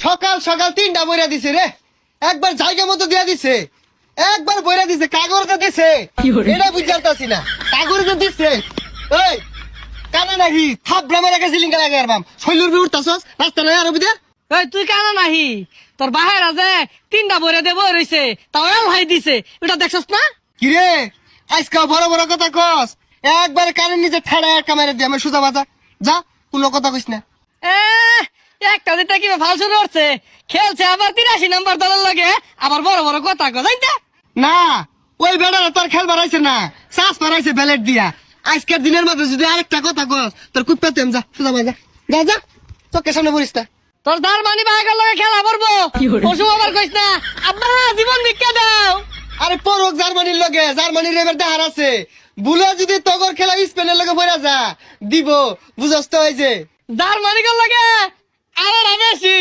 সকাল সকাল 3টা বইরা দিছে রে, একবার জায়গা মতো দিয়া দিছে, একবার বইরা দিছে, কাগজে দিছে, এটা বুঝালতাছি না, কাগজে দিছে। এই কানা নাকি থাপড়া মারা গেছে লিঙ্গা লাগে আর বাম শৈলুর বি উঠতাছস রাস্তা নাই আর বুঝা। এই তুই কানা নাহি, তোর বাহের আছে 3টা বইরে দেব রইছে, তাও এল হাই দিছে, এটা দেখছস না? কি রে আজকে বড় বড় কথা কস, একবার কানের নিচে ঠাড়া একটা মেরে দিয়ে আমি সোজা বাজা যা, কোনো কথা কইস না। এ একটা দিতে কি ফাল শুরু করছে, খেলছে আবার 83 নাম্বার দলের লাগে, আবার বড় বড় কথা কয় জানতা। না ওই বেড়ারা তোর খেল বাড়াইছে না, শ্বাস বাড়াইছে ব্যালেট দিয়া। আজকের দিনের মধ্যে যদি আরেকটা কথা কস তোর কুপ্পাতেম যা সোজা বাজা যা যা, চোখের সামনে পড়িস না। তোর জার্মানি বাহাগের লগে খেলা পড়বো, পশু আবার কইস না আব্বা জীবন ভিক্ষা দাও। আরে পরক জার্মানির লগে, জার্মানির এবার দেহার আছে, বুলো যদি তগর খেলা স্পেনের লগে পড়া যা দিব, বুঝস তো? ওই যে জার্মানি গেল লাগে আমার বেশি